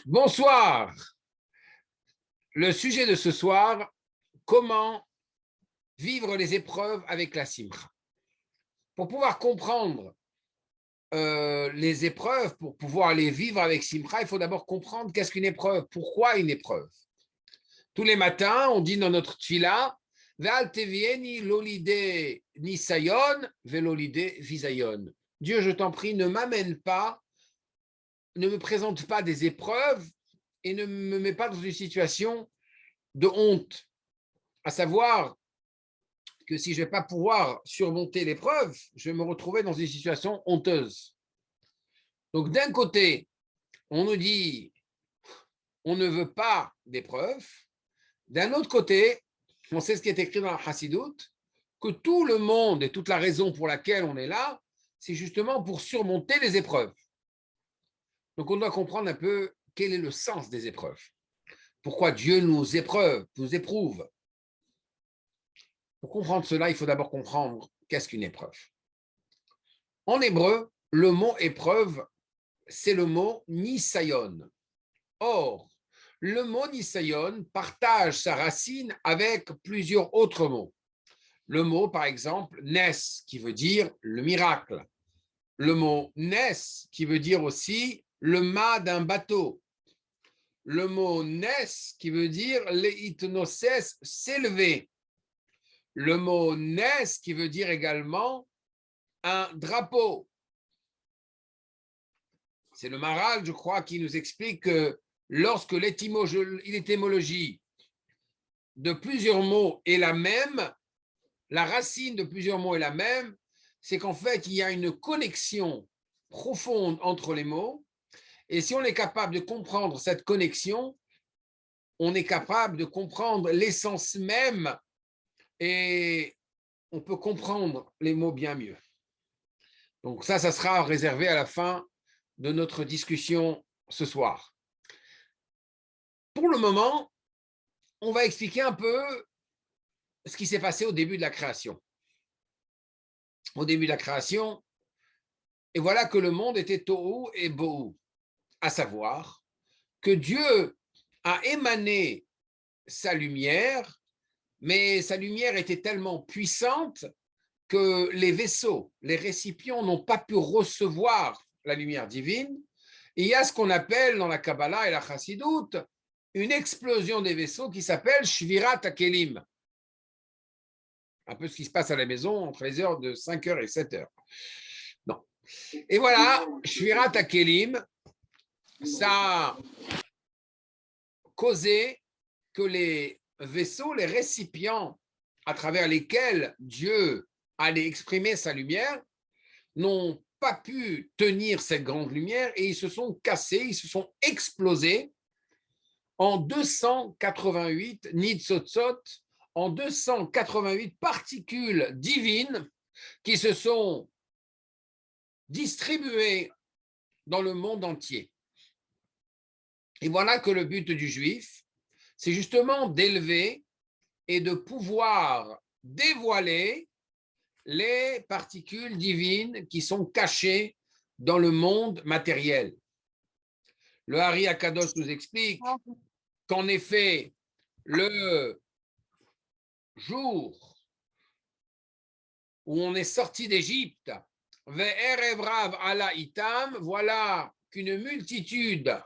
Bonsoir. Le sujet de ce soir, comment vivre les épreuves avec la simcha. Pour pouvoir comprendre les épreuves, pour pouvoir les vivre avec simcha, il faut d'abord comprendre qu'est-ce qu'une épreuve, pourquoi une épreuve. Tous les matins, on dit dans notre tfila, Ve'al tevieni lolide nisayon velolide visayon. Dieu, je t'en prie, ne m'amène pas, ne me présente pas des épreuves et ne me mets pas dans une situation de honte, à savoir que si je ne vais pas pouvoir surmonter l'épreuve, je vais me retrouver dans une situation honteuse. Donc d'un côté, on nous dit on ne veut pas d'épreuve. D'un autre côté, on sait ce qui est écrit dans la Chassidoute, que tout le monde et toute la raison pour laquelle on est là, c'est justement pour surmonter les épreuves. Donc on doit comprendre un peu quel est le sens des épreuves. Pourquoi Dieu nous éprouve. Pour comprendre cela, il faut d'abord comprendre qu'est-ce qu'une épreuve. En hébreu, le mot épreuve, c'est le mot nisayon. Or, le mot nisayon partage sa racine avec plusieurs autres mots. Le mot, par exemple, nes, qui veut dire le miracle. Le mot nes, qui veut dire aussi le mât d'un bateau. Le mot nes, qui veut dire leitnoses, s'élever. Le mot nes, qui veut dire également un drapeau. C'est le Maharal, je crois, qui nous explique que lorsque l'étymologie de plusieurs mots est la même, la racine de plusieurs mots est la même, c'est qu'en fait, il y a une connexion profonde entre les mots. Et si on est capable de comprendre cette connexion, on est capable de comprendre l'essence même et on peut comprendre les mots bien mieux. Donc ça sera réservé à la fin de notre discussion ce soir. Pour le moment, on va expliquer un peu ce qui s'est passé au début de la création. Au début de la création, et voilà que le monde était tohu et bohu, à savoir que Dieu a émané sa lumière, mais sa lumière était tellement puissante que les vaisseaux, les récipients n'ont pas pu recevoir la lumière divine. Et il y a ce qu'on appelle dans la Kabbalah et la Chassidoute une explosion des vaisseaux qui s'appelle Shvirat HaKelim. Un peu ce qui se passe à la maison entre les heures de 5h et 7h. Non. Et voilà, Shvirat HaKelim, ça a causé que les vaisseaux, les récipients à travers lesquels Dieu allait exprimer sa lumière, n'ont pas pu tenir cette grande lumière et ils se sont cassés, ils se sont explosés en 288 nitzotzot, en 288 particules divines qui se sont distribuées dans le monde entier. Et voilà que le but du juif, c'est justement d'élever et de pouvoir dévoiler les particules divines qui sont cachées dans le monde matériel. Le Hari Akadosh nous explique qu'en effet, le jour où on est sorti d'Égypte, voilà qu'une multitude,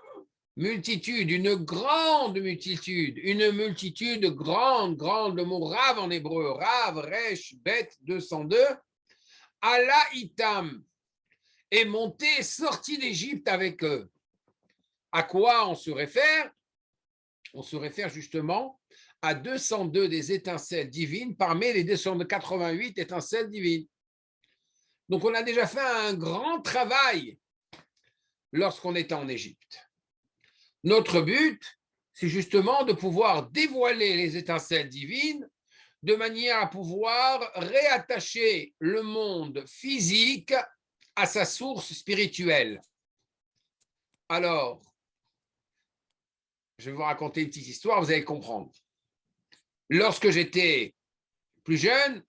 une grande multitude grande, le mot Rav en hébreu, Rav, Resh, Bet 202, Allah Itam est monté, sorti d'Égypte avec eux. À quoi on se réfère? On se réfère justement à 202 des étincelles divines parmi les 288 étincelles divines. Donc on a déjà fait un grand travail lorsqu'on était en Égypte. Notre but, c'est justement de pouvoir dévoiler les étincelles divines de manière à pouvoir réattacher le monde physique à sa source spirituelle. Alors, je vais vous raconter une petite histoire, vous allez comprendre. Lorsque j'étais plus jeune,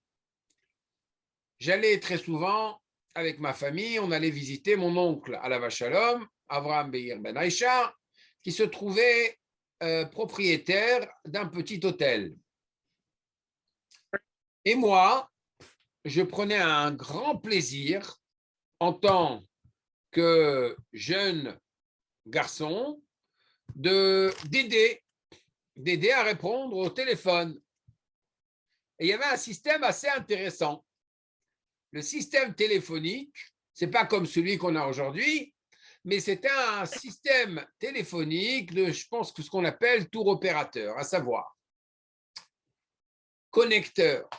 j'allais très souvent avec ma famille, on allait visiter mon oncle à la Shalom, Avraham Beir Ben Aïcha, qui se trouvait propriétaire d'un petit hôtel. Et moi, je prenais un grand plaisir en tant que jeune garçon d'aider à répondre au téléphone. Et il y avait un système assez intéressant. Le système téléphonique, ce n'est pas comme celui qu'on a aujourd'hui, mais c'était un système téléphonique de, je pense, ce qu'on appelle tour opérateur, à savoir connecteur.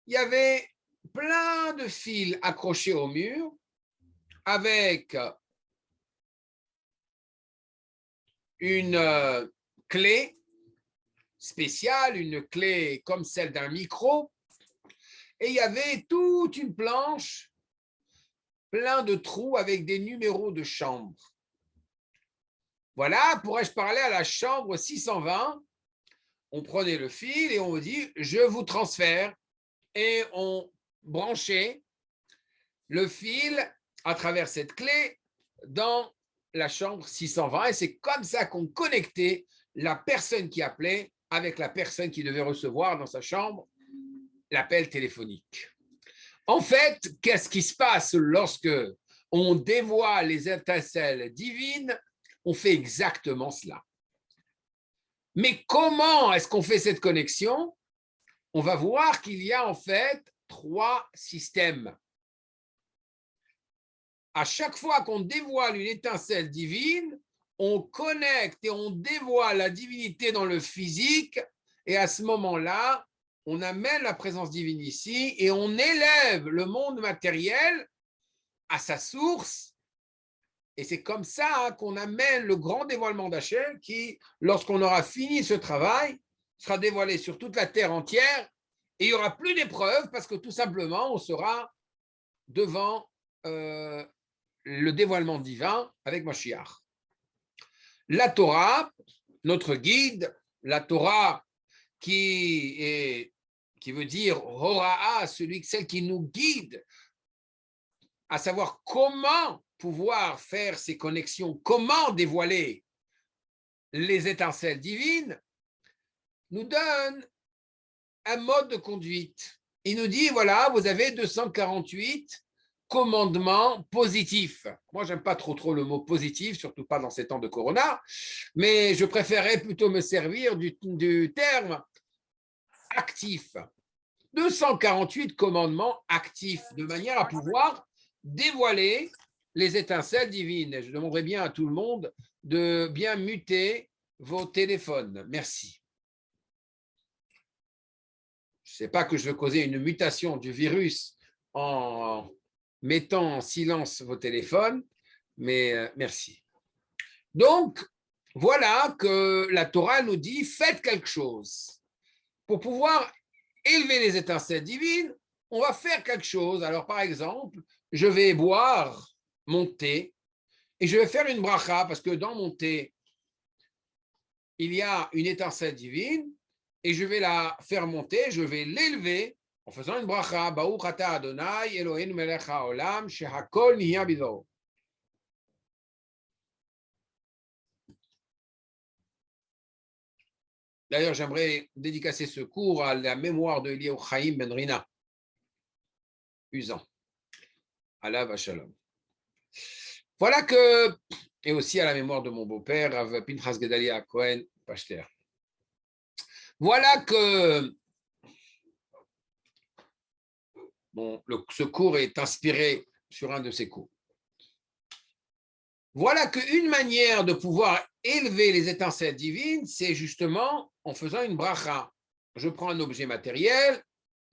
Il y avait plein de fils accrochés au mur avec une clé spéciale, une clé comme celle d'un micro, et il y avait toute une planche plein de trous avec des numéros de chambres. Voilà, pourrais-je parler à la chambre 620? On prenait le fil et on dit « je vous transfère » et on branchait le fil à travers cette clé dans la chambre 620 et c'est comme ça qu'on connectait la personne qui appelait avec la personne qui devait recevoir dans sa chambre l'appel téléphonique. En fait, qu'est-ce qui se passe lorsque on dévoile les étincelles divines? On fait exactement cela. Mais comment est-ce qu'on fait cette connexion? On va voir qu'il y a en fait 3 systèmes. À chaque fois qu'on dévoile une étincelle divine, on connecte et on dévoile la divinité dans le physique et à ce moment-là, on amène la présence divine ici et on élève le monde matériel à sa source. Et c'est comme ça qu'on amène le grand dévoilement d'Hachem qui, lorsqu'on aura fini ce travail, sera dévoilé sur toute la terre entière et il n'y aura plus d'épreuves parce que tout simplement, on sera devant le dévoilement divin avec Mashiach. La Torah, notre guide, la Torah qui veut dire Hora'a, celle qui nous guide, à savoir comment pouvoir faire ces connexions, comment dévoiler les étincelles divines, nous donne un mode de conduite. Il nous dit, voilà, vous avez 248 commandements positifs. Moi, j'aime pas trop le mot positif, surtout pas dans ces temps de corona, mais je préférerais plutôt me servir du terme actif. 248 commandements actifs, de manière à pouvoir dévoiler les étincelles divines. Et je demanderai bien à tout le monde de bien muter vos téléphones. Merci. Je ne sais pas que je veux causer une mutation du virus en mettant en silence vos téléphones, mais merci. Donc, voilà que la Torah nous dit, faites quelque chose. Pour pouvoir élever les étincelles divines, on va faire quelque chose. Alors, par exemple, je vais boire mon thé et je vais faire une bracha parce que dans mon thé, il y a une étincelle divine et je vais la faire monter, je vais l'élever en faisant une bracha. Baruch ata Adonai Eloheinu melech haolam shehakol niya bidoro. D'ailleurs, j'aimerais dédicacer ce cours à la mémoire de Eliyahu Chaim Ben Rina, Usan. Alav Shalom. Voilà que, et aussi à la mémoire de mon beau-père, Rav Pinchas Gedalia Cohen Pachter. Voilà que ce cours est inspiré sur un de ces cours. Voilà qu'une manière de pouvoir élever les étincelles divines, c'est justement en faisant une bracha. Je prends un objet matériel,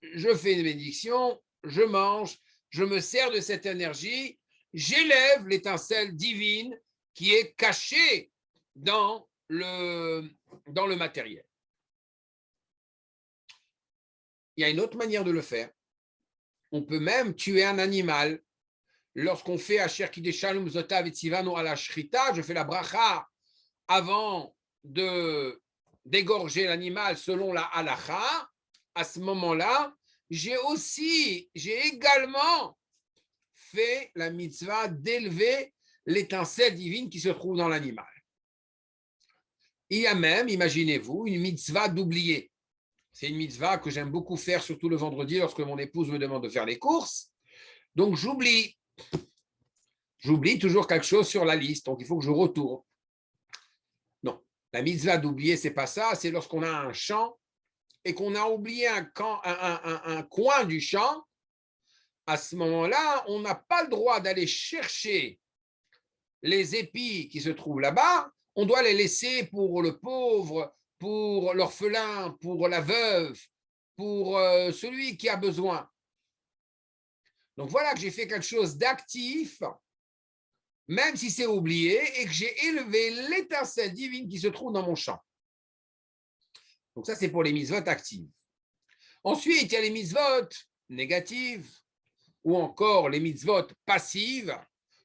je fais une bénédiction, je mange, je me sers de cette énergie, j'élève l'étincelle divine qui est cachée dans le matériel. Il y a une autre manière de le faire. On peut même tuer un animal. Lorsqu'on fait Asher Kideshalum Zotav Etzivanu ala Shrita, je fais la bracha avant de d'égorger l'animal selon la halacha. À ce moment-là, j'ai également fait la mitzvah d'élever l'étincelle divine qui se trouve dans l'animal. Il y a même, imaginez-vous, une mitzvah d'oublier. C'est une mitzvah que j'aime beaucoup faire, surtout le vendredi, lorsque mon épouse me demande de faire les courses. Donc, j'oublie. J'oublie toujours quelque chose sur la liste, donc il faut que je retourne. Non, la mitzvah d'oublier, c'est pas ça, c'est lorsqu'on a un champ et qu'on a oublié un coin du champ. À ce moment-là, on n'a pas le droit d'aller chercher les épis qui se trouvent là-bas. On doit les laisser pour le pauvre, pour l'orphelin, pour la veuve, pour celui qui a besoin. Donc voilà que j'ai fait quelque chose d'actif, même si c'est oublié, et que j'ai élevé l'étincelle divine qui se trouve dans mon champ. Donc ça, c'est pour les mitzvot actives. Ensuite, il y a les mitzvot négatives, ou encore les mitzvot passives.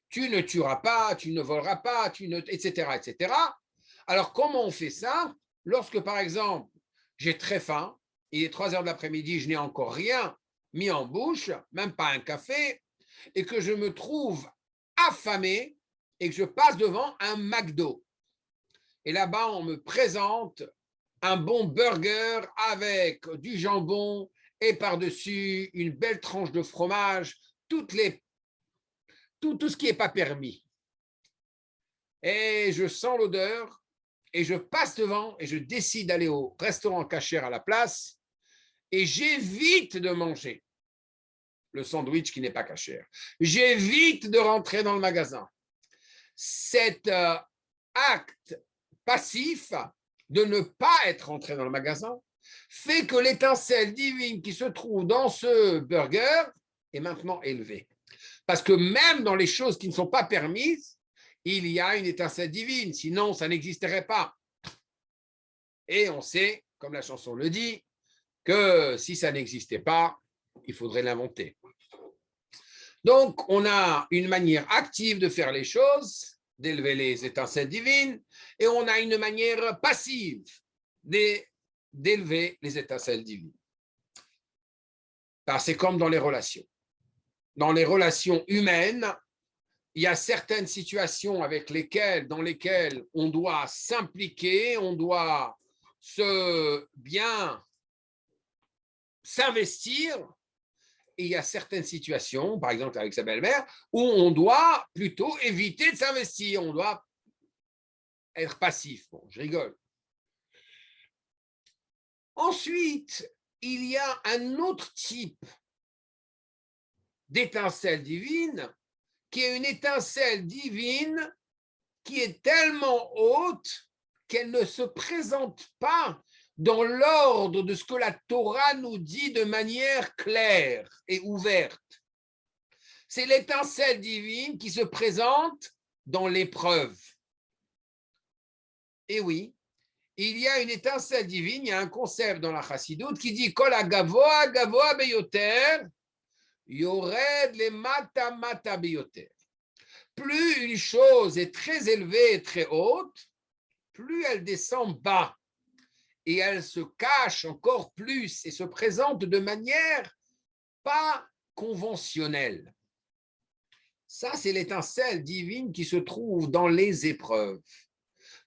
Tu ne tueras pas, tu ne voleras pas, etc., etc. Alors, comment on fait ça? Lorsque, par exemple, j'ai très faim, il est 3 heures de l'après-midi, je n'ai encore rien mis en bouche, même pas un café, et que je me trouve affamé et que je passe devant un McDo. Et là-bas, on me présente un bon burger avec du jambon et par-dessus une belle tranche de fromage, tout ce qui n'est pas permis. Et je sens l'odeur et je passe devant et je décide d'aller au restaurant cachère à la place et j'évite de manger le sandwich qui n'est pas cachère. J'évite de rentrer dans le magasin. Cet acte passif de ne pas être rentré dans le magasin fait que l'étincelle divine qui se trouve dans ce burger est maintenant élevée. Parce que même dans les choses qui ne sont pas permises, il y a une étincelle divine, sinon ça n'existerait pas. Et on sait, comme la chanson le dit, que si ça n'existait pas, il faudrait l'inventer. Donc, on a une manière active de faire les choses, d'élever les étincelles divines, et on a une manière passive d'élever les étincelles divines. C'est comme dans les relations. Dans les relations humaines, il y a certaines situations dans lesquelles on doit s'impliquer, on doit bien s'investir. Et il y a certaines situations, par exemple avec sa belle-mère, où on doit plutôt éviter de s'investir, on doit être passif. Bon, je rigole. Ensuite, il y a un autre type d'étincelle divine, qui est une étincelle divine qui est tellement haute qu'elle ne se présente pas dans l'ordre de ce que la Torah nous dit de manière claire et ouverte. C'est l'étincelle divine qui se présente dans l'épreuve. Et oui, il y a une étincelle divine, il y a un concept dans la Chassidoute qui dit « Kol hagavoa gavoa beyoter, yored le mata mata beyoter » Plus une chose est très élevée et très haute, plus elle descend bas et elle se cache encore plus et se présente de manière pas conventionnelle. Ça, c'est l'étincelle divine qui se trouve dans les épreuves.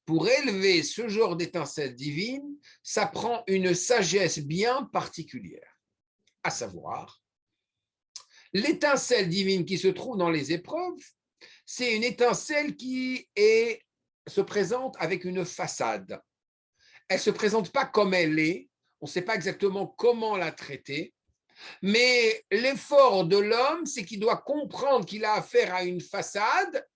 Pour élever ce genre d'étincelle divine, ça prend une sagesse bien particulière, à savoir, l'étincelle divine qui se trouve dans les épreuves, c'est une étincelle qui se présente avec une façade. Elle ne se présente pas comme elle est, on ne sait pas exactement comment la traiter, mais l'effort de l'homme, c'est qu'il doit comprendre qu'il a affaire à une façade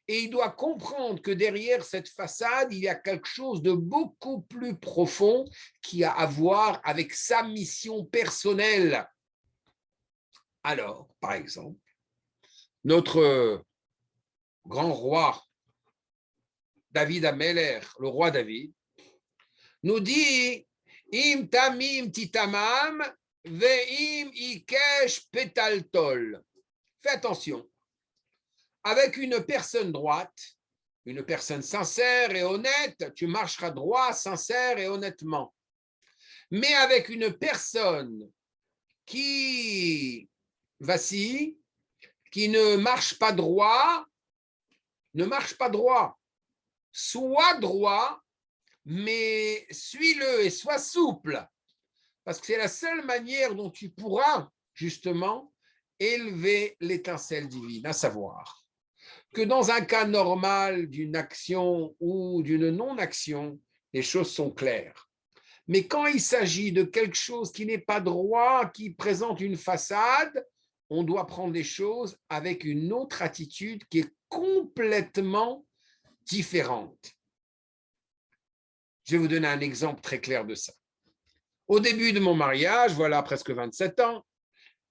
et il doit comprendre que derrière cette façade, il y a quelque chose de beaucoup plus profond qui a à voir avec sa mission personnelle. Alors, par exemple, notre grand roi, David Ameller, le roi David, nous dit « Im tamim titamam ve'im ikesh petaltol » Fais attention, avec une personne droite, une personne sincère et honnête, tu marcheras droit, sincère et honnêtement. Mais avec une personne qui vacille, qui ne marche pas droit, sois droit, mais suis-le et sois souple, parce que c'est la seule manière dont tu pourras justement élever l'étincelle divine, à savoir que dans un cas normal d'une action ou d'une non-action, les choses sont claires. Mais quand il s'agit de quelque chose qui n'est pas droit, qui présente une façade, on doit prendre les choses avec une autre attitude qui est complètement différente. Je vais vous donner un exemple très clair de ça. Au début de mon mariage, voilà presque 27 ans,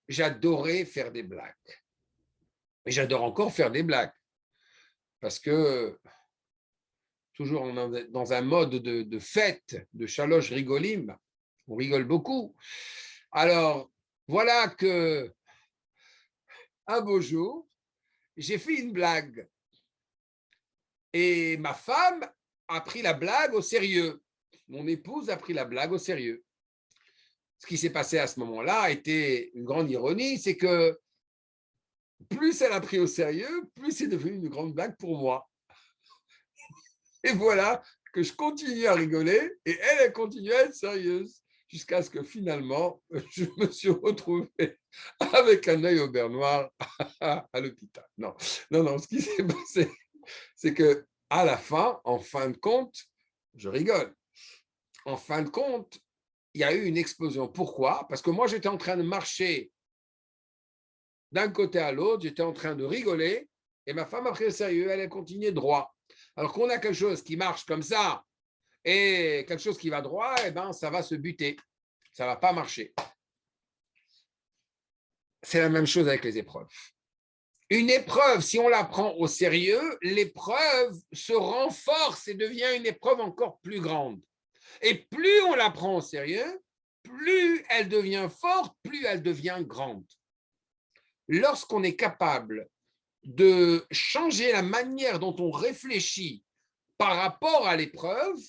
j'adorais faire des blagues. Et j'adore encore faire des blagues. Parce que toujours dans un mode de fête, de chaloche rigolim, on rigole beaucoup. Alors, voilà que un beau jour, j'ai fait une blague. Et ma femme a pris la blague au sérieux. Mon épouse a pris la blague au sérieux. Ce qui s'est passé à ce moment-là a été une grande ironie, c'est que plus elle a pris au sérieux, plus c'est devenu une grande blague pour moi. Et voilà que je continue à rigoler et elle continue à être sérieuse jusqu'à ce que finalement, je me suis retrouvé avec un œil au beurre noir à l'hôpital. Non, ce qui s'est passé, c'est que à la fin, en fin de compte, je rigole. En fin de compte, il y a eu une explosion. Pourquoi? Parce que moi, j'étais en train de marcher d'un côté à l'autre, j'étais en train de rigoler et ma femme a pris au sérieux, elle a continué droit. Alors qu'on a quelque chose qui marche comme ça et quelque chose qui va droit, eh ben, ça va se buter. Ça ne va pas marcher. C'est la même chose avec les épreuves. Une épreuve, si on la prend au sérieux, l'épreuve se renforce et devient une épreuve encore plus grande. Et plus on la prend au sérieux, plus elle devient forte, plus elle devient grande. Lorsqu'on est capable de changer la manière dont on réfléchit par rapport à l'épreuve,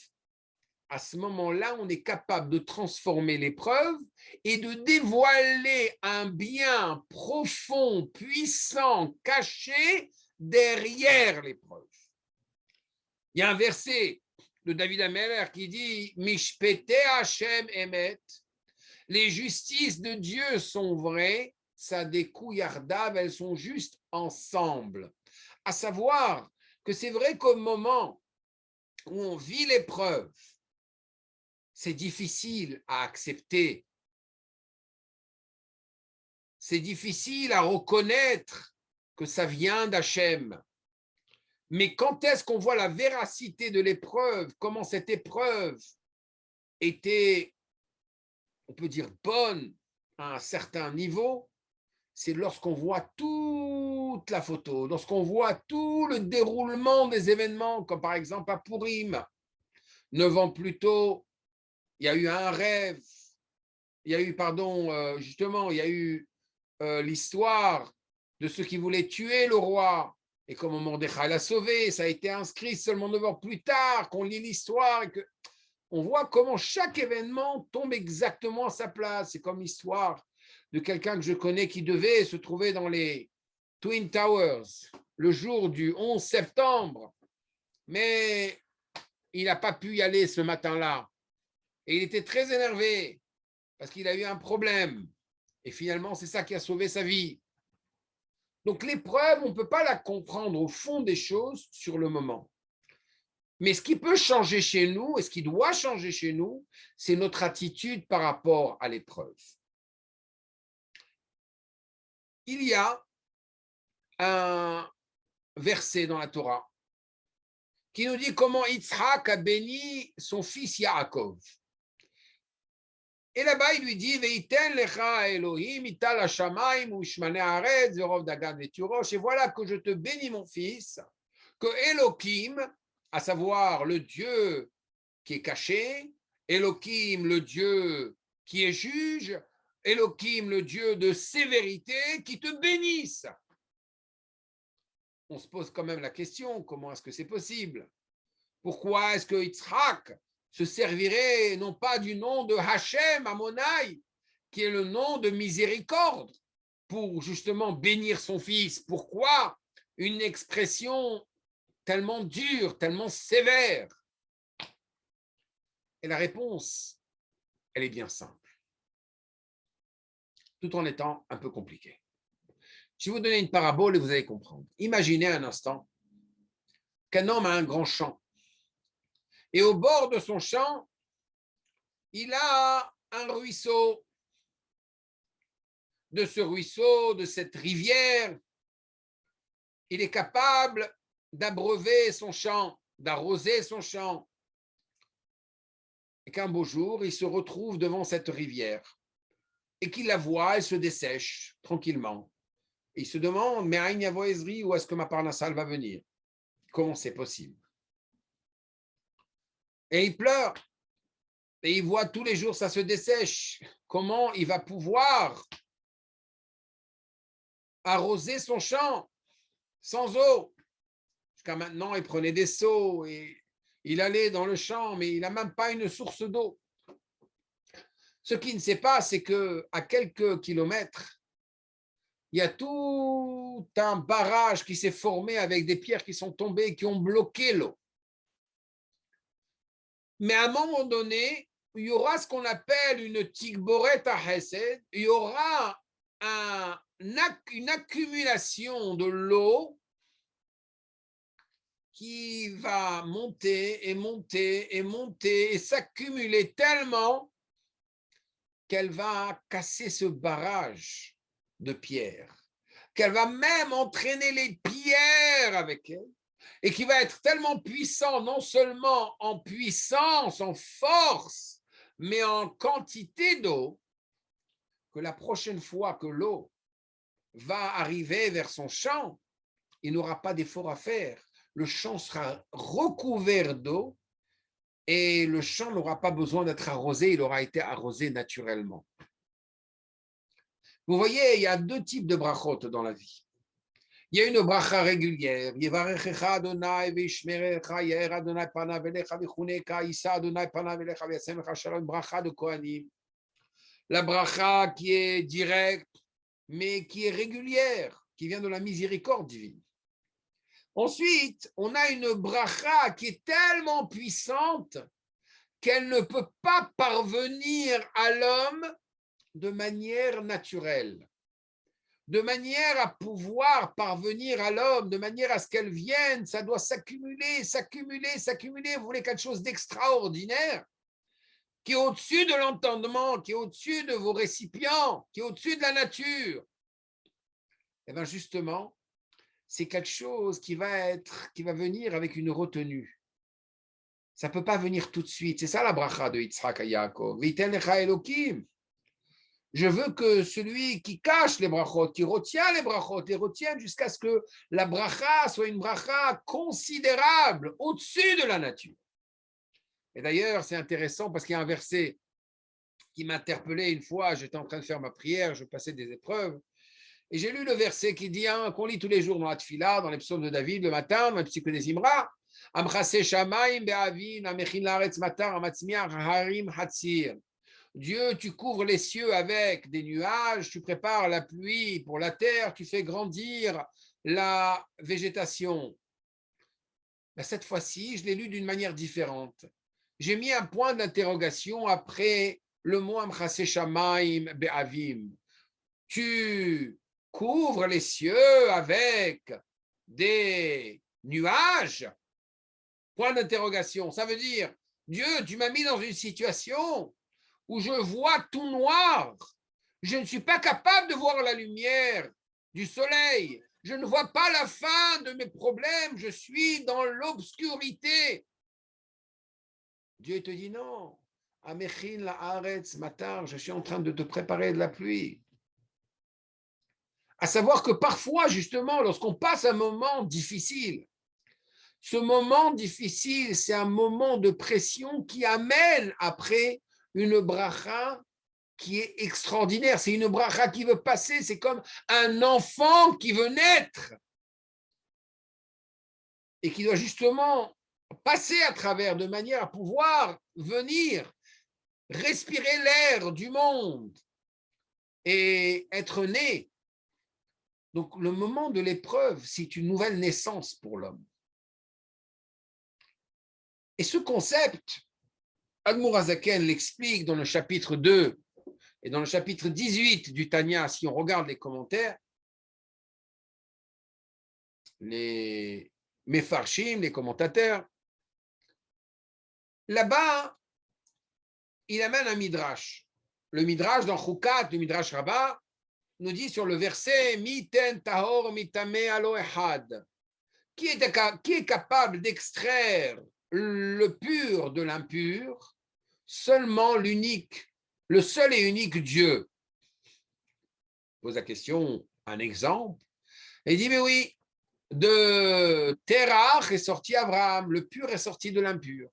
à ce moment-là, on est capable de transformer l'épreuve et de dévoiler un bien profond, puissant, caché derrière l'épreuve. Il y a un verset de David Ameller qui dit « Mishpete Hashem emet » les justices de Dieu sont vraies, Sadeku Yardav, elles sont juste ensemble. À savoir que c'est vrai qu'au moment où on vit l'épreuve, c'est difficile à accepter. C'est difficile à reconnaître que ça vient d'Hachem. Mais quand est-ce qu'on voit la véracité de l'épreuve, comment cette épreuve était, on peut dire, bonne à un certain niveau, c'est lorsqu'on voit toute la photo, lorsqu'on voit tout le déroulement des événements, comme par exemple à Purim. 9 ans plus tôt, il y a eu un rêve, il y a eu, justement, il y a eu l'histoire de ceux qui voulaient tuer le roi. Et comment Mordechai l'a sauvé, ça a été inscrit seulement 9 ans plus tard, qu'on lit l'histoire et qu'on voit comment chaque événement tombe exactement à sa place. C'est comme l'histoire de quelqu'un que je connais qui devait se trouver dans les Twin Towers le jour du 11 septembre, mais il n'a pas pu y aller ce matin-là. Et il était très énervé parce qu'il a eu un problème. Et finalement, c'est ça qui a sauvé sa vie. Donc l'épreuve, on ne peut pas la comprendre au fond des choses sur le moment. Mais ce qui peut changer chez nous et ce qui doit changer chez nous, c'est notre attitude par rapport à l'épreuve. Il y a un verset dans la Torah qui nous dit comment Yitzhak a béni son fils Yaakov. Et là-bas, il lui dit Veiten lecha Elohim ital hashamayim u'shmane haaretz verov dagan veturosh. Et voilà que je te bénis, mon fils, que Elohim, à savoir le Dieu qui est caché, Elohim, le Dieu qui est juge, Elohim, le Dieu de sévérité, qui te bénisse. On se pose quand même la question, comment est-ce que c'est possible? Pourquoi est-ce que Yitzhak se servirait non pas du nom de Hachem, Amonai, qui est le nom de miséricorde, pour justement bénir son fils? Pourquoi une expression tellement dure, tellement sévère? Et la réponse, elle est bien simple, tout en étant un peu compliquée. Je vais vous donner une parabole et vous allez comprendre. Imaginez un instant qu'un homme a un grand champ. Et au bord de son champ, il a un ruisseau. De ce ruisseau, de cette rivière, il est capable d'abreuver son champ, d'arroser son champ. Et qu'un beau jour, il se retrouve devant cette rivière et qu'il la voit, elle se dessèche tranquillement. Et il se demande, mais Aïn Yavo Ezri, où est-ce que ma parnassale va venir? Comment c'est possible? Et il pleure. Et il voit tous les jours, ça se dessèche. Comment il va pouvoir arroser son champ sans eau? Jusqu'à maintenant, il prenait des seaux et il allait dans le champ, mais il n'a même pas une source d'eau. Ce qu'il ne sait pas, c'est qu'à quelques kilomètres, il y a tout un barrage qui s'est formé avec des pierres qui sont tombées et qui ont bloqué l'eau. Mais à un moment donné, il y aura ce qu'on appelle une tigboret à Hesed, il y aura une accumulation de l'eau qui va monter et monter et monter et s'accumuler tellement qu'elle va casser ce barrage de pierres, qu'elle va même entraîner les pierres avec elle, et qui va être tellement puissant, non seulement en puissance, en force, mais en quantité d'eau, que la prochaine fois que l'eau va arriver vers son champ, il n'aura pas d'effort à faire. Le champ sera recouvert d'eau et le champ n'aura pas besoin d'être arrosé, il aura été arrosé naturellement. Vous voyez, il y a deux types de brachot dans la vie. Il y a une bracha régulière. Yevarechecha Adonai veishmerecha yair Adonai panav elecha vichuneka Yisa Adonai panav elecha vyasemecha shalom, bracha de Kohanim. La bracha qui est directe, mais qui est régulière, qui vient de la miséricorde divine. Ensuite, on a une bracha qui est tellement puissante qu'elle ne peut pas parvenir à l'homme de manière naturelle, de manière à pouvoir parvenir à l'homme, de manière à ce qu'elle vienne, ça doit s'accumuler, s'accumuler, s'accumuler. Vous voulez quelque chose d'extraordinaire qui est au-dessus de l'entendement, qui est au-dessus de vos récipients, qui est au-dessus de la nature. Et bien justement, c'est quelque chose qui va venir avec une retenue. Ça ne peut pas venir tout de suite. C'est ça la bracha de Yitzhak à Yaakov. V'iten lecha Elokim. Je veux que celui qui cache les brachot, qui retient les brachot, les retienne jusqu'à ce que la bracha soit une bracha considérable, au-dessus de la nature. Et d'ailleurs, c'est intéressant parce qu'il y a un verset qui m'interpellait une fois. J'étais en train de faire ma prière, je passais des épreuves. Et j'ai lu le verset qui dit, qu'on lit tous les jours dans la tfila, dans les psaumes de David, le matin, dans le psyché des Imra, Amchase Shamaim Be'avin, Amechin Laaretz Matar, Amatzmiach Harim Hatzir. Dieu, tu couvres les cieux avec des nuages, tu prépares la pluie pour la terre, tu fais grandir la végétation. Ben, cette fois-ci, je l'ai lu d'une manière différente. J'ai mis un point d'interrogation après le mot Amchase Shamaim Be'avim. Tu couvres les cieux avec des nuages? Point d'interrogation. Ça veut dire, Dieu, tu m'as mis dans une situation où je vois tout noir. Je ne suis pas capable de voir la lumière du soleil. Je ne vois pas la fin de mes problèmes. Je suis dans l'obscurité. Dieu te dit non. Amechin la haaretz matar, je suis en train de te préparer de la pluie. À savoir que parfois, justement, lorsqu'on passe un moment difficile, ce moment difficile, c'est un moment de pression qui amène après une bracha qui est extraordinaire. C'est une bracha qui veut passer, c'est comme un enfant qui veut naître et qui doit justement passer à travers de manière à pouvoir venir respirer l'air du monde et être né. Donc, le moment de l'épreuve, c'est une nouvelle naissance pour l'homme. Et ce concept, Admour Hazaken l'explique dans le chapitre 2 et dans le chapitre 18 du Tanya, si on regarde les commentaires, les Mefarshim, les commentateurs, là-bas, il amène un midrash. Le midrash dans Chukat, le midrash Rabbah, nous dit sur le verset Miten tahor mitame alo ehad. Qui est capable d'extraire le pur de l'impur? Seulement l'unique, le seul et unique Dieu. Je pose la question, un exemple. Et il dit, mais oui, de Terach est sorti Abraham, le pur est sorti de l'impur.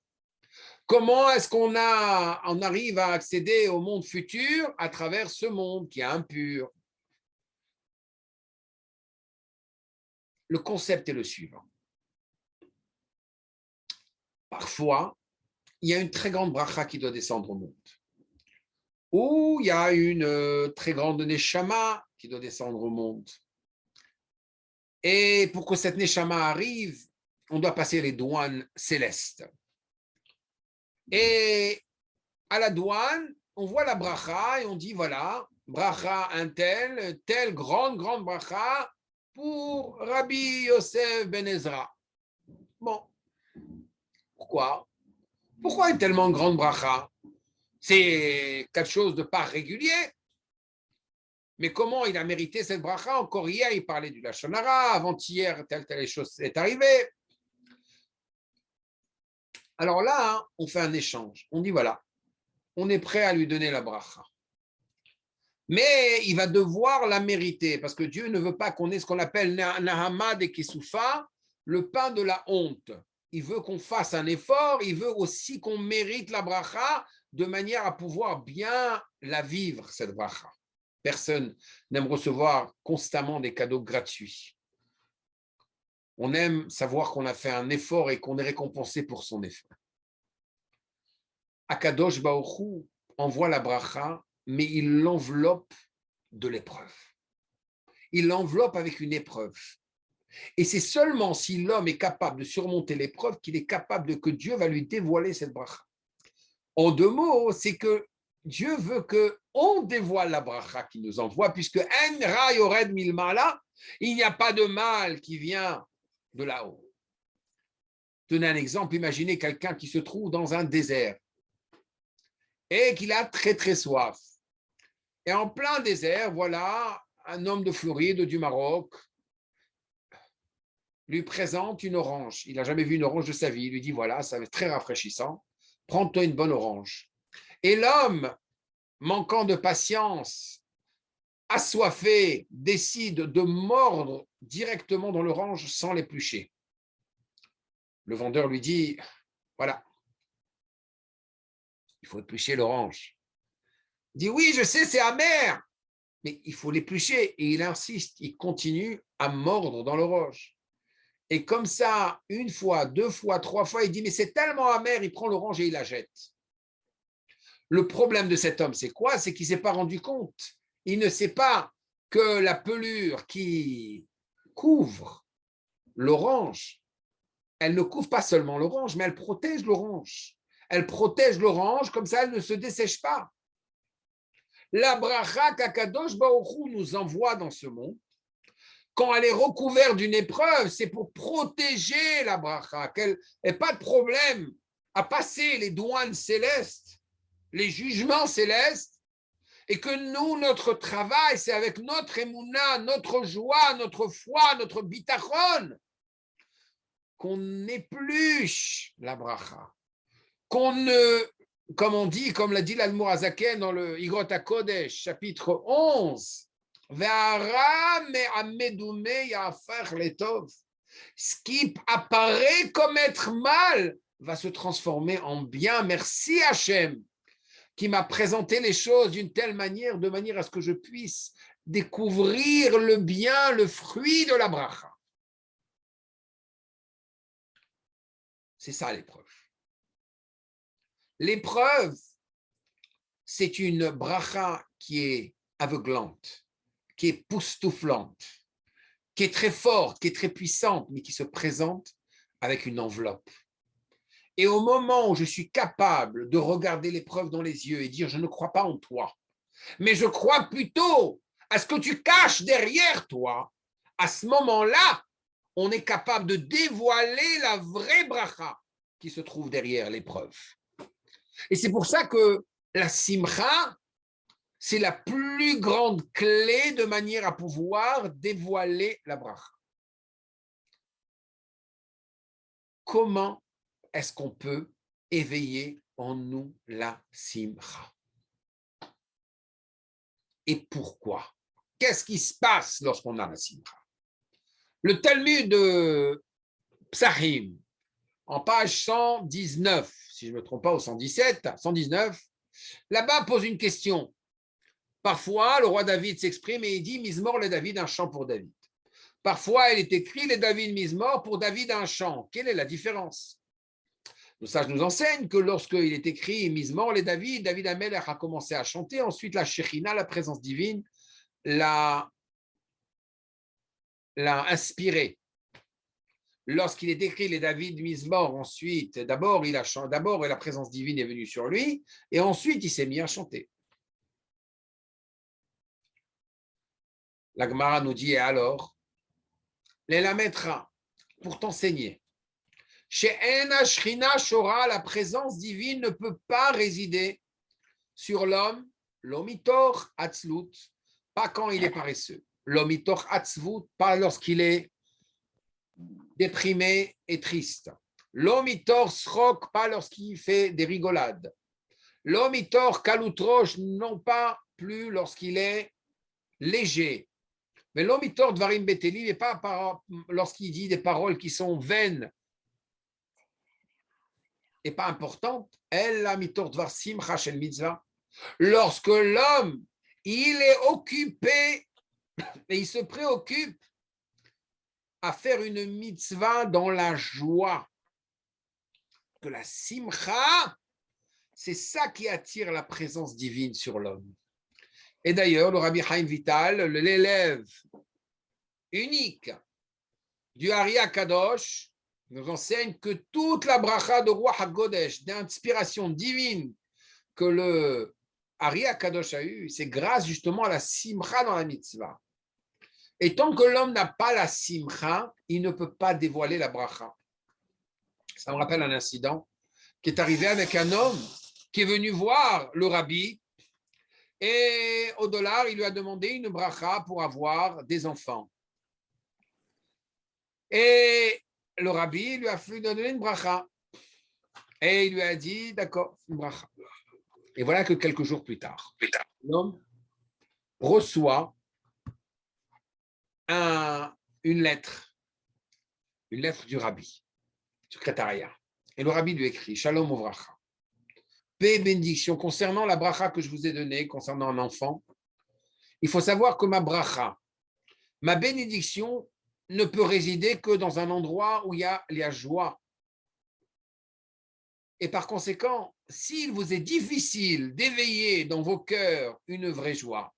Comment est-ce qu'on arrive à accéder au monde futur à travers ce monde qui est impur? Le concept est le suivant. Parfois, il y a une très grande bracha qui doit descendre au monde. Ou il y a une très grande neshama qui doit descendre au monde. Et pour que cette neshama arrive, on doit passer les douanes célestes. Et à la douane, on voit la bracha et on dit voilà, bracha un telle grande bracha pour Rabbi Yosef Ben Ezra. Bon, pourquoi une tellement grande bracha? C'est quelque chose de pas régulier. Mais comment il a mérité cette bracha? Encore hier, il parlait du Lachon Hara, avant-hier, telle chose est arrivée. Alors là, on fait un échange. On dit voilà, on est prêt à lui donner la bracha. Mais il va devoir la mériter, parce que Dieu ne veut pas qu'on ait ce qu'on appelle Nahamad et Kesoufa, le pain de la honte. Il veut qu'on fasse un effort, il veut aussi qu'on mérite la bracha de manière à pouvoir bien la vivre, cette bracha. Personne n'aime recevoir constamment des cadeaux gratuits. On aime savoir qu'on a fait un effort et qu'on est récompensé pour son effort. Akadosh Baruch Hu envoie la bracha, mais il l'enveloppe de l'épreuve. Il l'enveloppe avec une épreuve. Et c'est seulement si l'homme est capable de surmonter l'épreuve qu'il est capable que Dieu va lui dévoiler cette bracha. En deux mots, c'est que Dieu veut qu'on dévoile la bracha qu'il nous envoie, puisque En Ra Yored Milmala, il n'y a pas de mal qui vient de là-haut. Tenez un exemple, imaginez quelqu'un qui se trouve dans un désert et qu'il a très soif. Et en plein désert, voilà, un homme de Floride, du Maroc, lui présente une orange. Il n'a jamais vu une orange de sa vie. Il lui dit, voilà, ça va être très rafraîchissant. Prends-toi une bonne orange. Et l'homme, manquant de patience, assoiffé, décide de mordre directement dans l'orange sans l'éplucher. Le vendeur lui dit, voilà, il faut éplucher l'orange. Il dit, oui, je sais, c'est amer, mais il faut l'éplucher. Et il insiste, il continue à mordre dans l'orange. Et comme ça, une fois, deux fois, trois fois, il dit, mais c'est tellement amer, il prend l'orange et il la jette. Le problème de cet homme, c'est quoi? C'est qu'il ne s'est pas rendu compte. Il ne sait pas que la pelure qui couvre l'orange, elle ne couvre pas seulement l'orange, mais elle protège l'orange. Elle protège l'orange, comme ça, elle ne se dessèche pas. La bracha qu'Akadosh Baruch Hu nous envoie dans ce monde, quand elle est recouverte d'une épreuve, c'est pour protéger la bracha, qu'elle n'ait pas de problème à passer les douanes célestes, les jugements célestes, et que nous, notre travail, c'est avec notre émouna, notre joie, notre foi, notre bitachon, qu'on épluche la bracha, qu'on ne, comme on dit, comme l'a dit l'Admour Hazaken dans le Igrot HaKodesh, chapitre 11, ce qui apparaît comme être mal va se transformer en bien. Merci Hachem qui m'a présenté les choses d'une telle manière, de manière à ce que je puisse découvrir le bien, le fruit de la bracha. C'est ça l'épreuve. L'épreuve, c'est une bracha qui est aveuglante, qui est poustouflante, qui est très forte, qui est très puissante, mais qui se présente avec une enveloppe. Et au moment où je suis capable de regarder l'épreuve dans les yeux et dire, je ne crois pas en toi, mais je crois plutôt à ce que tu caches derrière toi, à ce moment-là, on est capable de dévoiler la vraie bracha qui se trouve derrière l'épreuve. Et c'est pour ça que la simcha, c'est la plus grande clé de manière à pouvoir dévoiler la bracha. Comment est-ce qu'on peut éveiller en nous la simcha? Et pourquoi? Qu'est-ce qui se passe lorsqu'on a la simcha? Le Talmud de Psachim, en page 119, si je ne me trompe pas, au 117, 119, là-bas pose une question. Parfois, le roi David s'exprime et il dit « Mizmor le David, un chant pour David ». Parfois, il est écrit « Le David Mizmor pour David, un chant ». Quelle est la différence? Ça nous enseigne que lorsqu'il est écrit « Mizmor le David », David Amelech a commencé à chanter. Ensuite, la Shekhinah, la présence divine, l'a inspiré. Lorsqu'il est écrit les David Mizmor, ensuite, d'abord la présence divine est venue sur lui, et ensuite il s'est mis à chanter. La Gemara nous dit, et alors, les lametra, pour t'enseigner, chez En Shrina Shora, la présence divine ne peut pas résider sur l'homme, l'omitor atzlut, pas quand il est paresseux, l'omitor atzvut, pas lorsqu'il est déprimé et triste. L'omitor srok, pas lorsqu'il fait des rigolades. L'omitor kalutrosh, non pas plus lorsqu'il est léger. Mais l'omitor dvarim beteli, n'est pas lorsqu'il dit des paroles qui sont vaines et pas importantes. El l'amitor dvar simcha shel mitzvah. Lorsque l'homme, il est occupé et il se préoccupe à faire une mitzvah dans la joie. Que la simcha, c'est ça qui attire la présence divine sur l'homme. Et d'ailleurs, le Rabbi Chaim Vital, l'élève unique du Ari HaKadosh, nous enseigne que toute la bracha de Ruach HaKodesh, d'inspiration divine que le Ari HaKadosh a eu, c'est grâce justement à la simcha dans la mitzvah. Et tant que l'homme n'a pas la simcha, il ne peut pas dévoiler la bracha. Ça me rappelle un incident qui est arrivé avec un homme qui est venu voir le rabbi et au dollar, il lui a demandé une bracha pour avoir des enfants. Et le rabbi lui a fait donner une bracha. Et il lui a dit, d'accord, une bracha. Et voilà que quelques jours plus tard, l'homme reçoit une lettre du rabbi, secrétariat. Et le rabbi lui écrit, Shalom Uvracha. Paix et bénédiction concernant la bracha que je vous ai donnée, concernant un enfant. Il faut savoir que ma bracha, ma bénédiction ne peut résider que dans un endroit où il y a la joie. Et par conséquent, s'il vous est difficile d'éveiller dans vos cœurs une vraie joie,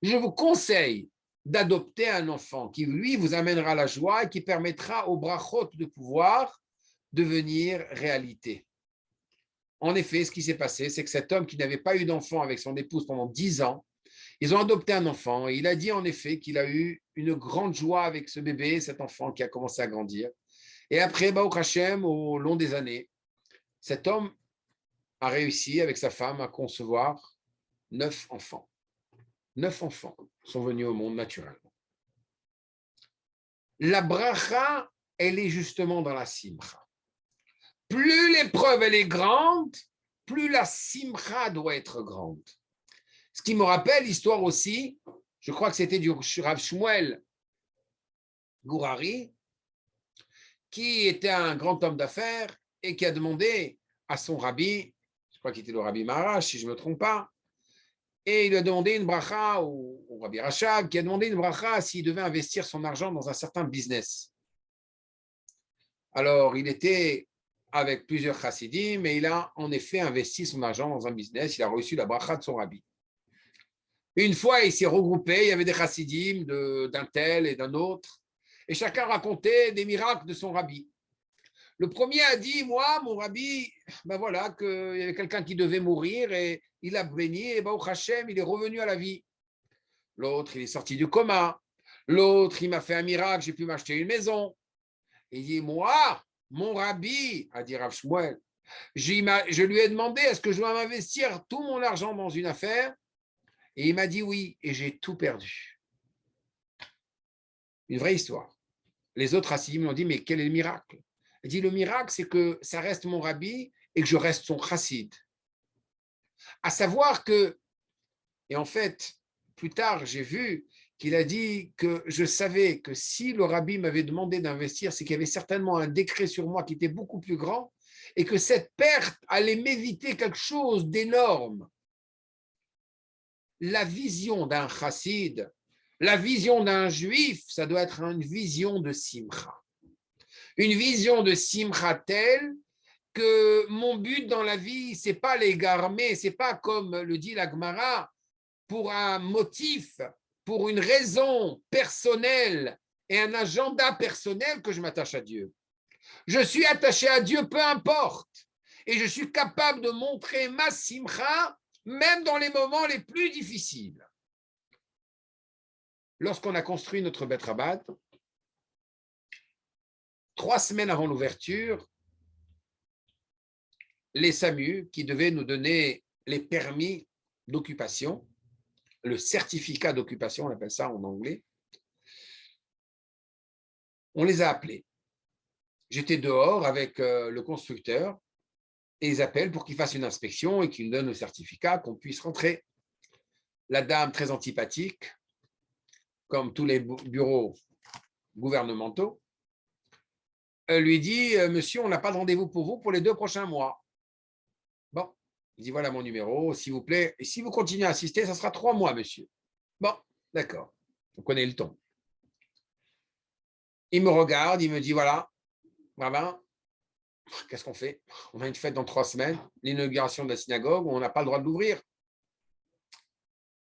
je vous conseille d'adopter un enfant qui, lui, vous amènera la joie et qui permettra au brachot de pouvoir devenir réalité. En effet, ce qui s'est passé, c'est que cet homme qui n'avait pas eu d'enfant avec son épouse pendant 10 ans, ils ont adopté un enfant et il a dit en effet qu'il a eu une grande joie avec ce bébé, cet enfant qui a commencé à grandir. Et après, Baruch Hashem, au long des années, cet homme a réussi avec sa femme à concevoir 9 enfants. 9 enfants sont venus au monde naturellement. La bracha, elle est justement dans la simcha. Plus l'épreuve elle est grande, plus la simcha doit être grande. Ce qui me rappelle l'histoire aussi, je crois que c'était du Rav Shmuel Gourari, qui était un grand homme d'affaires et qui a demandé à son rabbi, je crois qu'il était le rabbi Maharaj, si je ne me trompe pas, et il lui a demandé une bracha au rabbi Rachab, qui a demandé une bracha s'il devait investir son argent dans un certain business. Alors, il était avec plusieurs chassidim, mais il a en effet investi son argent dans un business, il a reçu la bracha de son rabbi. Une fois, il s'est regroupé, il y avait des chassidim d'un tel et d'un autre, et chacun racontait des miracles de son rabbi. Le premier a dit, moi, mon rabbi, ben voilà, qu'il y avait quelqu'un qui devait mourir et il a béni et Baruch Hashem, il est revenu à la vie. L'autre, il est sorti du coma. L'autre, il m'a fait un miracle, j'ai pu m'acheter une maison. Il dit, moi, mon rabbi, a dit Rav Shmuel, je lui ai demandé, est-ce que je dois m'investir tout mon argent dans une affaire? Et il m'a dit oui, et j'ai tout perdu. Une vraie histoire. Les autres chassidim m'ont dit, mais quel est le miracle? Il dit, le miracle, c'est que ça reste mon rabbi et que je reste son chassid. À savoir que, et en fait, plus tard, j'ai vu qu'il a dit que je savais que si le rabbi m'avait demandé d'investir, c'est qu'il y avait certainement un décret sur moi qui était beaucoup plus grand et que cette perte allait m'éviter quelque chose d'énorme. La vision d'un chassid, la vision d'un juif, ça doit être une vision de simcha. Une vision de simcha telle que mon but dans la vie, c'est pas les garmer, c'est pas comme le dit la Gemara, pour un motif, pour une raison personnelle et un agenda personnel que je m'attache à Dieu. Je suis attaché à Dieu, peu importe. Et je suis capable de montrer ma simcha, même dans les moments les plus difficiles. Lorsqu'on a construit notre Bet Rabat, 3 semaines avant l'ouverture, les SAMU, qui devaient nous donner les permis d'occupation, le certificat d'occupation, on appelle ça en anglais, on les a appelés. J'étais dehors avec le constructeur et ils appellent pour qu'il fasse une inspection et qu'il nous donne le certificat, qu'on puisse rentrer. La dame, très antipathique, comme tous les bureaux gouvernementaux, elle lui dit, monsieur, on n'a pas de rendez-vous pour vous pour les 2 prochains mois. Bon, il dit, voilà mon numéro, s'il vous plaît. Et si vous continuez à assister, ça sera 3 mois, monsieur. Bon, d'accord, on connaît le ton. Il me regarde, il me dit, voilà, qu'est-ce qu'on fait? On a une fête dans 3 semaines, l'inauguration de la synagogue, on n'a pas le droit de l'ouvrir.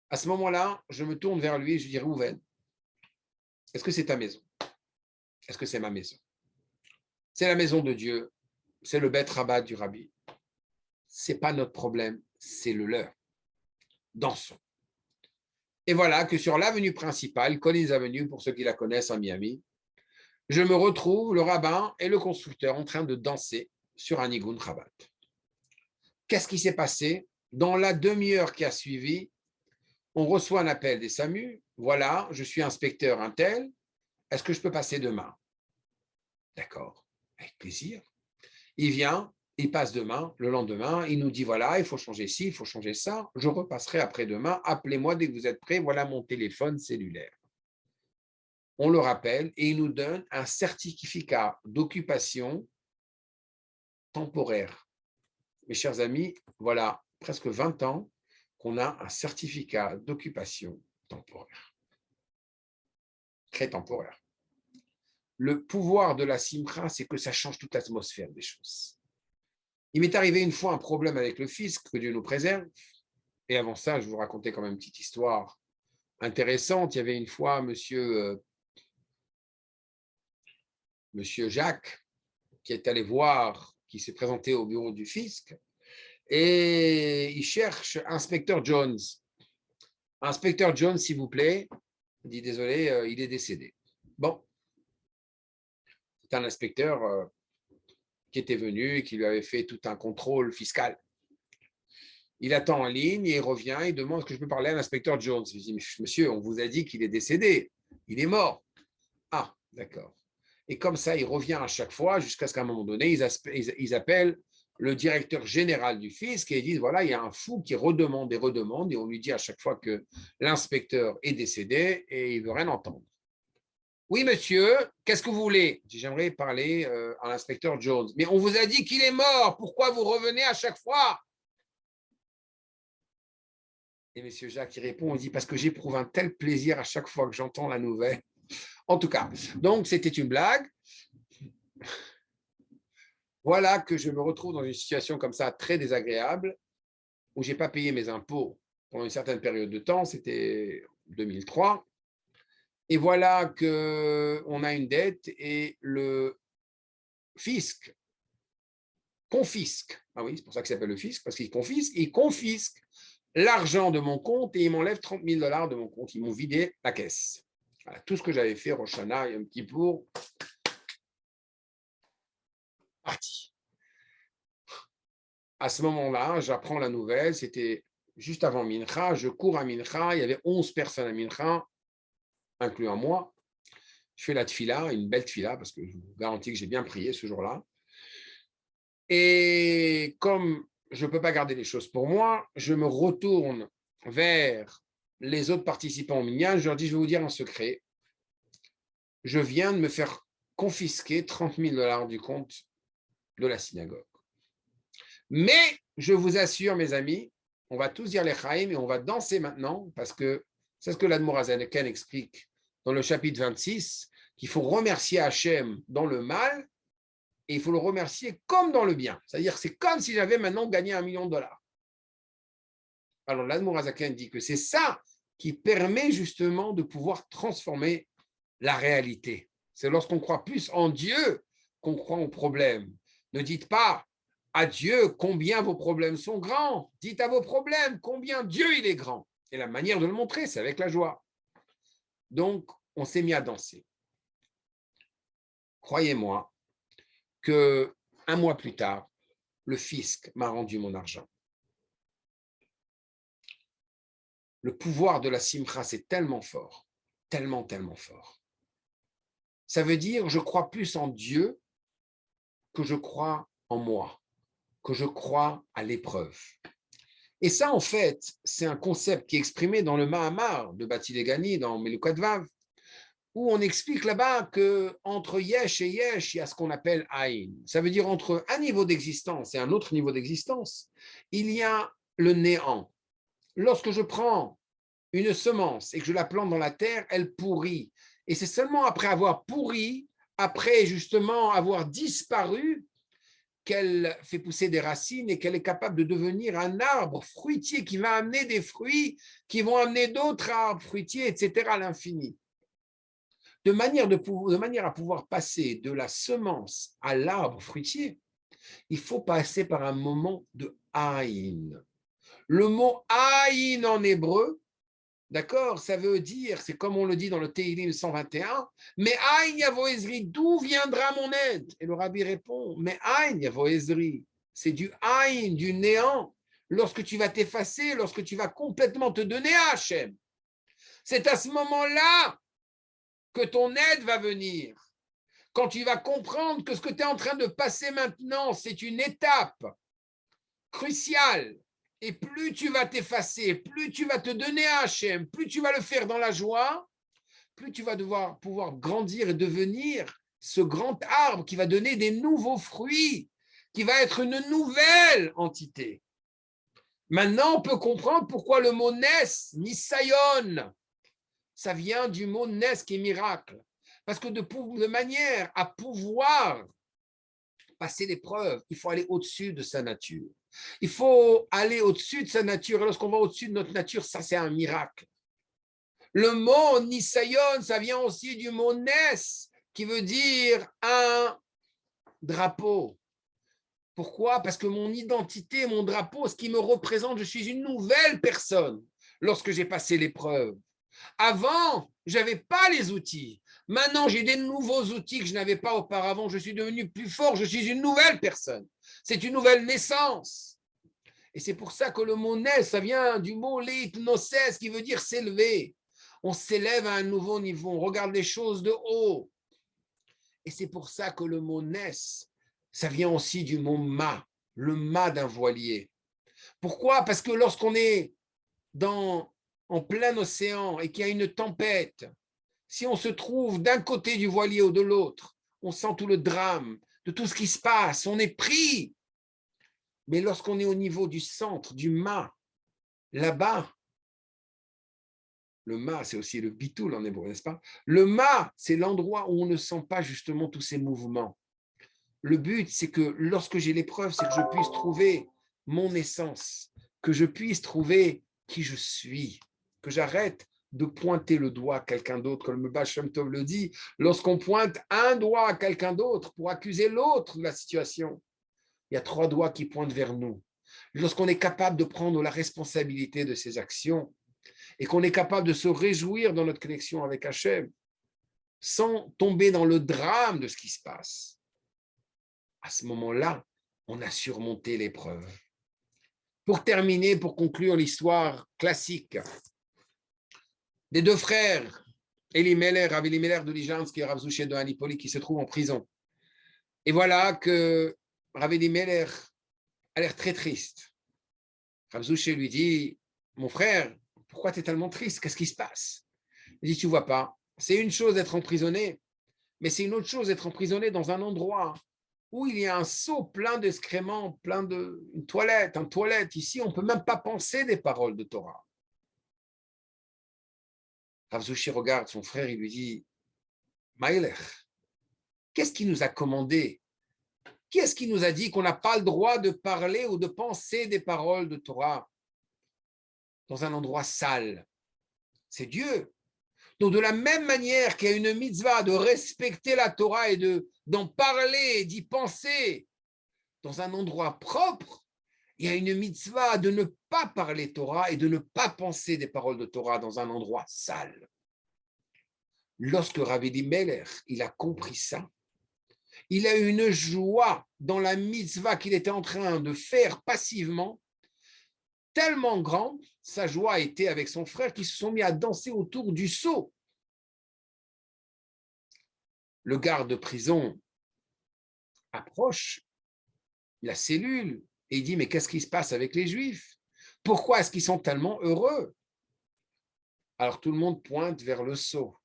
À ce moment-là, je me tourne vers lui et je lui dis, Rouven, est-ce que c'est ta maison? Est-ce que c'est ma maison? C'est la maison de Dieu, c'est le Bet Rabat du Rabbi. Ce n'est pas notre problème, c'est le leur. Dansons. Et voilà que sur l'avenue principale, Collins Avenue, pour ceux qui la connaissent à Miami, je me retrouve, le rabbin et le constructeur, en train de danser sur un Nigun Rabat. Qu'est-ce qui s'est passé? Dans la demi-heure qui a suivi, on reçoit un appel des SAMU. Voilà, je suis inspecteur Intel. Est-ce que je peux passer demain? D'accord, avec plaisir. Il vient, il passe demain, le lendemain, il nous dit voilà, il faut changer ci, il faut changer ça. Je repasserai après-demain. Appelez-moi dès que vous êtes prêts. Voilà mon téléphone cellulaire. On le rappelle et il nous donne un certificat d'occupation temporaire. Mes chers amis, voilà presque 20 ans qu'on a un certificat d'occupation temporaire. Très temporaire. Le pouvoir de la simcha, c'est que ça change toute l'atmosphère des choses. Il m'est arrivé une fois un problème avec le fisc, que Dieu nous préserve. Et avant ça, je vous racontais quand même une petite histoire intéressante. Il y avait une fois monsieur Jacques qui est allé voir, qui s'est présenté au bureau du fisc et il cherche inspecteur Jones. Inspecteur Jones, s'il vous plaît. Il dit désolé, il est décédé. Bon, c'est un inspecteur qui était venu et qui lui avait fait tout un contrôle fiscal. Il attend en ligne et il revient, il demande est-ce que je peux parler à l'inspecteur Jones. Je dis monsieur, on vous a dit qu'il est décédé, il est mort. Ah, d'accord. Et comme ça, il revient à chaque fois jusqu'à ce qu'à un moment donné, ils appellent le directeur général du fisc et ils disent voilà, il y a un fou qui redemande et on lui dit à chaque fois que l'inspecteur est décédé et il ne veut rien entendre. Oui, monsieur, qu'est-ce que vous voulez? J'aimerais parler à l'inspecteur Jones. Mais on vous a dit qu'il est mort, pourquoi vous revenez à chaque fois? Et M. Jacques il répond, il dit parce que j'éprouve un tel plaisir à chaque fois que j'entends la nouvelle. En tout cas, donc c'était une blague. Voilà que je me retrouve dans une situation comme ça très désagréable où je n'ai pas payé mes impôts pendant une certaine période de temps, c'était 2003. Et voilà qu'on a une dette et le fisc confisque. Ah oui, c'est pour ça qu'il s'appelle le fisc, parce qu'il confisque l'argent de mon compte et ils m'enlèvent 30 000 $ de mon compte. Ils m'ont vidé la caisse. Voilà, tout ce que j'avais fait, Rosh Hashanah et un petit pour parti. À ce moment-là, j'apprends la nouvelle, c'était juste avant Mincha, je cours à Mincha, il y avait 11 personnes à Mincha, incluant moi. Je fais la tfila, une belle tfila, parce que je vous garantis que j'ai bien prié ce jour-là. Et comme je ne peux pas garder les choses pour moi, je me retourne vers les autres participants au minyan, je leur dis, je vais vous dire un secret, je viens de me faire confisquer 30 000 $ du compte de la synagogue. Mais je vous assure, mes amis, on va tous dire les Chaim et on va danser maintenant, parce que c'est ce que l'Admor HaZaken explique dans le chapitre 26, qu'il faut remercier Hachem dans le mal et il faut le remercier comme dans le bien. C'est-à-dire c'est comme si j'avais maintenant gagné $1 million. Alors l'Admor HaZaken dit que c'est ça qui permet justement de pouvoir transformer la réalité. C'est lorsqu'on croit plus en Dieu qu'on croit aux problèmes. Ne dites pas à Dieu combien vos problèmes sont grands. Dites à vos problèmes combien Dieu il est grand. Et la manière de le montrer, c'est avec la joie. Donc, on s'est mis à danser. Croyez-moi que 1 mois plus tard, le fisc m'a rendu mon argent. Le pouvoir de la simcha, c'est tellement fort, tellement, tellement fort. Ça veut dire, je crois plus en Dieu que je crois en moi, que je crois à l'épreuve. Et ça, en fait, c'est un concept qui est exprimé dans le Mahamar de Bati Legani, dans Melukat Vav, où on explique là-bas qu'entre Yesh et Yesh, il y a ce qu'on appelle Aïn. Ça veut dire entre un niveau d'existence et un autre niveau d'existence, il y a le néant. Lorsque je prends une semence et que je la plante dans la terre, elle pourrit. Et c'est seulement après avoir pourri, après justement avoir disparu, qu'elle fait pousser des racines et qu'elle est capable de devenir un arbre fruitier qui va amener des fruits, qui vont amener d'autres arbres fruitiers, etc. à l'infini. De manière à pouvoir passer de la semence à l'arbre fruitier, il faut passer par un moment de Aïn. Le mot Aïn en hébreu, d'accord, ça veut dire, c'est comme on le dit dans le Teilim 121, mais Aïn Yavo Ezri, d'où viendra mon aide? Et le rabbi répond, mais Aïn Yavo Ezri, c'est du Aïn, du néant, lorsque tu vas t'effacer, lorsque tu vas complètement te donner à Hachem. C'est à ce moment-là que ton aide va venir. Quand tu vas comprendre que ce que tu es en train de passer maintenant, c'est une étape cruciale. Et plus tu vas t'effacer, plus tu vas te donner à Hachem, plus tu vas le faire dans la joie, plus tu vas pouvoir grandir et devenir ce grand arbre qui va donner des nouveaux fruits, qui va être une nouvelle entité. Maintenant, on peut comprendre pourquoi le mot nes, nisayon, ça vient du mot nes qui est miracle. Parce que de manière à pouvoir passer l'épreuve, il faut aller au-dessus de sa nature. Il faut aller au-dessus de sa nature. Et lorsqu'on va au-dessus de notre nature, ça, c'est un miracle. Le mot nisayon, ça vient aussi du mot nes, qui veut dire un drapeau. Pourquoi? Parce que mon identité, mon drapeau, ce qui me représente, je suis une nouvelle personne lorsque j'ai passé l'épreuve. Avant, je n'avais pas les outils. Maintenant, j'ai des nouveaux outils que je n'avais pas auparavant. Je suis devenu plus fort. Je suis une nouvelle personne. C'est une nouvelle naissance. Et c'est pour ça que le mot naître, ça vient du mot leitnoses, qui veut dire s'élever. On s'élève à un nouveau niveau. On regarde les choses de haut. Et c'est pour ça que le mot naisse, ça vient aussi du mot mât, le mât d'un voilier. Pourquoi? Parce que lorsqu'on est en plein océan et qu'il y a une tempête, si on se trouve d'un côté du voilier ou de l'autre, on sent tout le drame de tout ce qui se passe, on est pris. Mais lorsqu'on est au niveau du centre, du mât, là-bas, le mât, c'est aussi le bitoul en hébreu, n'est-ce pas? Le mât, c'est l'endroit où on ne sent pas justement tous ces mouvements. Le but, c'est que lorsque j'ai l'épreuve, c'est que je puisse trouver mon essence, que je puisse trouver qui je suis, que j'arrête de pointer le doigt à quelqu'un d'autre, comme le Baal Shem Tov le dit, lorsqu'on pointe un doigt à quelqu'un d'autre pour accuser l'autre de la situation. Il y a 3 doigts qui pointent vers nous. Lorsqu'on est capable de prendre la responsabilité de ses actions et qu'on est capable de se réjouir dans notre connexion avec Hachem, sans tomber dans le drame de ce qui se passe, à ce moment-là, on a surmonté l'épreuve. Pour terminer, pour conclure l'histoire classique des 2 frères, Rav Elimelech de Lijansk et Rav Zouché de Anipoli, qui se trouvent en prison. Et voilà que Rav Elimelech a l'air très triste. Rav Zouché lui dit, mon frère, pourquoi tu es tellement triste? Qu'est-ce qui se passe? Il dit, tu vois pas, c'est une chose d'être emprisonné, mais c'est une autre chose d'être emprisonné dans un endroit où il y a un seau plein d'excréments, plein une toilette. Ici, on ne peut même pas penser des paroles de Torah. Rav Zouché regarde son frère, il lui dit, Maïlech, qu'est-ce qui nous a commandé? Qui est-ce qui nous a dit qu'on n'a pas le droit de parler ou de penser des paroles de Torah dans un endroit sale? C'est Dieu. Donc, de la même manière qu'il y a une mitzvah de respecter la Torah et d'en parler et d'y penser dans un endroit propre, il y a une mitzvah de ne pas parler Torah et de ne pas penser des paroles de Torah dans un endroit sale. Lorsque Rav Elimelech, il a compris ça, il a eu une joie dans la mitzvah qu'il était en train de faire passivement, tellement grande, sa joie était avec son frère qui se sont mis à danser autour du seau. Le garde de prison approche la cellule et il dit, mais qu'est-ce qui se passe avec les Juifs? Pourquoi est-ce qu'ils sont tellement heureux? Alors tout le monde pointe vers le seau.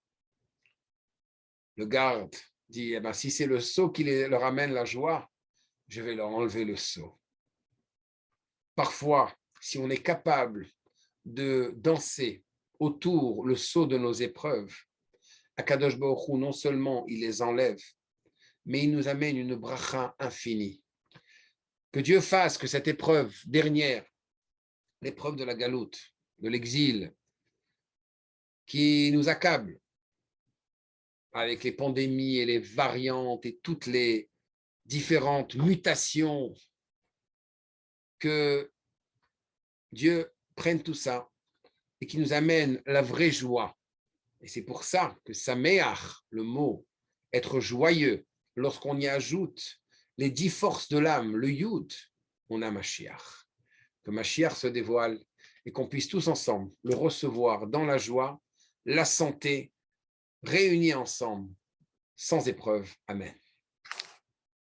Le garde dit, eh ben, si c'est le seau qui leur amène la joie, je vais leur enlever le seau. Parfois, si on est capable de danser autour le seau de nos épreuves, Akadosh Baruch Hu, non seulement il les enlève, mais il nous amène une bracha infinie. Que Dieu fasse que cette épreuve dernière, l'épreuve de la galoute, de l'exil, qui nous accable avec les pandémies et les variantes et toutes les différentes mutations, que Dieu prenne tout ça et qui nous amène la vraie joie. Et c'est pour ça que Sameach, le mot être joyeux, lorsqu'on y ajoute les 10 forces de l'âme, le Yud, on a Mashiach. Que Mashiach se dévoile et qu'on puisse tous ensemble le recevoir dans la joie, la santé, réunis ensemble, sans épreuve. Amen.